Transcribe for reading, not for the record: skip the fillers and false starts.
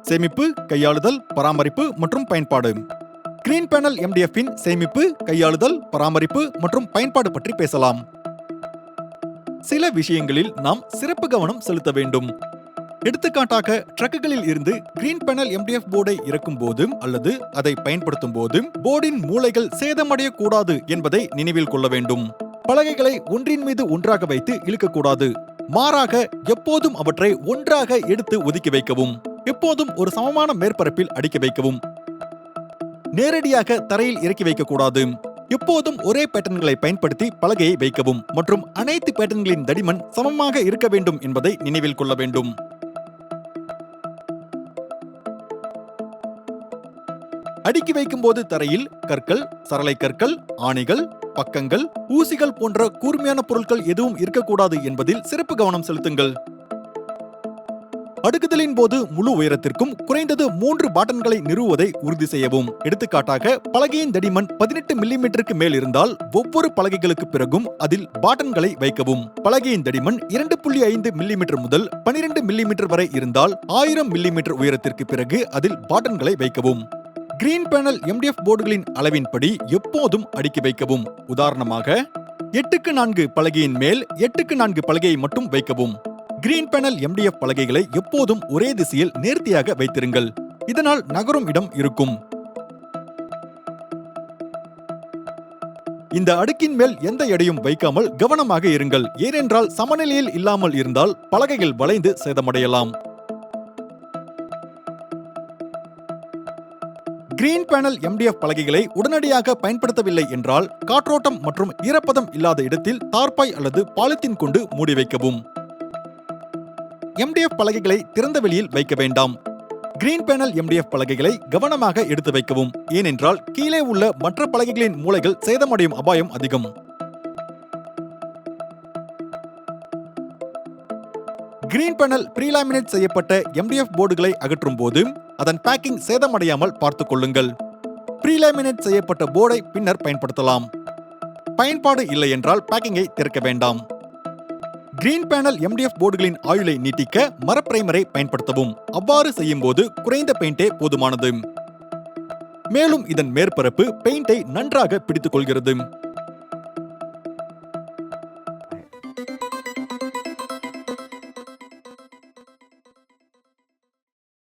சேமிப்பு, கையாளுதல், பராமரிப்பு மற்றும் பயன்பாடு. கிரீன் பேனல் MDF-இன் சேமிப்பு, கையாளுதல், பராமரிப்பு மற்றும் பயன்பாடு பற்றி பேசலாம். சில விஷயங்களில் நாம் சிறப்பு கவனம் செலுத்த வேண்டும். எடுத்துக்காட்டாக, ட்ரக்குகளில் இருந்து கிரீன் பேனல் MDF போர்டை இறக்கும் போது அல்லது அதை பயன்படுத்தும் போது போர்டின் மூலைகள் சேதமடையக்கூடாது என்பதை நினைவில் கொள்ள வேண்டும். பலகைகளை ஒன்றின் மீது ஒன்றாக வைத்து இழுக்கக்கூடாது. மாறாக எப்போதும் அவற்றை ஒன்றாக எடுத்து ஒதுக்கி வைக்கவும். எப்போதும் ஒரு சமமான மேற்பரப்பில் அடிக்க வைக்கவும். நேரடியாக தரையில் இறக்கி வைக்கக்கூடாது. எப்போதும் ஒரே பேட்டர்ன்களை பயன்படுத்தி பலகையை வைக்கவும் மற்றும் அனைத்து பேட்டர்ன்களின் தடிமன் சமமாக இருக்க வேண்டும் என்பதை நினைவில் கொள்ள வேண்டும். அடுக்கி வைக்கும் போது தரையில் கற்கள், சரளை கற்கள், ஆணிகள், பக்கங்கள், ஊசிகள் போன்ற கூர்மையான பொருட்கள் எதுவும் இருக்கக்கூடாது என்பதில் சிறப்பு கவனம் செலுத்துங்கள். அடுக்குதலின் போது முழு உயரத்திற்கும் குறைந்தது 3 பாட்டன்களை நிறுவுவதை உறுதி செய்யவும். எடுத்துக்காட்டாக, பலகையின் தடிமன் 18 மில்லிமீட்டருக்கு மேல் இருந்தால் ஒவ்வொரு பலகைகளுக்கு பிறகும் அதில் பாட்டன்களை வைக்கவும். பலகையின் தடிமன் 2.5 மில்லிமீட்டர் முதல் 12 மில்லிமீட்டர் வரை இருந்தால் 1000 மில்லிமீட்டர் உயரத்திற்கு பிறகு அதில் பாட்டன்களை வைக்கவும். கிரீன் பேனல் MDF போர்டுகளின் அளவின்படி எப்போதும் அடுக்கி வைக்கவும். உதாரணமாக, 8x4 பலகையின் மேல் 8x4 பலகையை மட்டும் வைக்கவும். கிரீன் பேனல் MDF பலகைகளை எப்போதும் ஒரே திசையில் நேர்த்தியாக வைத்திருங்கள். இதனால் நகரும் இடம் இருக்கும். இந்த அடுக்கின் மேல் எந்த எடையும் வைக்காமல் கவனமாக இருங்கள். ஏனென்றால் சமநிலையில் இல்லாமல் இருந்தால் பலகைகள் வளைந்து சேதமடையலாம். கிரீன் பேனல் MDF பலகைகளை உடனடியாக பயன்படுத்தவில்லை என்றால் காற்றோட்டம் மற்றும் ஈரப்பதம் இல்லாத இடத்தில் தார்பாய் அல்லது பாலித்தீன் கொண்டு மூடி வைக்கவும். MDF பலகைகளை திறந்த வெளியில் வைக்க வேண்டாம். கிரீன் பேனல் MDF பலகைகளை கவனமாக எடுத்து வைக்கவும். ஏனென்றால் கீழே உள்ள மற்ற பலகைகளின் மூலைகள் சேதமடையும் அபாயம் அதிகம். கிரீன் பேனல் ப்ரீலாமினேட் செய்யப்பட்ட MDF போர்டுகளை அகற்றும் போது அதன் பேக்கிங் சேதமடையாமல் பார்த்துக் கொள்ளுங்கள். ப்ரீலாமினேட் செய்யப்பட்ட போர்டை பின்னர் பயன்படுத்தலாம். பயன்பாடு இல்லை என்றால் பேக்கிங்கை திறக்க வேண்டாம். கிரீன் பேனல் MDF போர்டுகளின் ஆயுளை நீட்டிக்க மரப்பிரைமரை பயன்படுத்தவும். அவ்வாறு செய்யும் போது குறைந்த பெயிண்டே போதுமானது. மேலும் இதன் மேற்பரப்பு பெயிண்டை நன்றாக பிடித்துக் கொள்கிறது.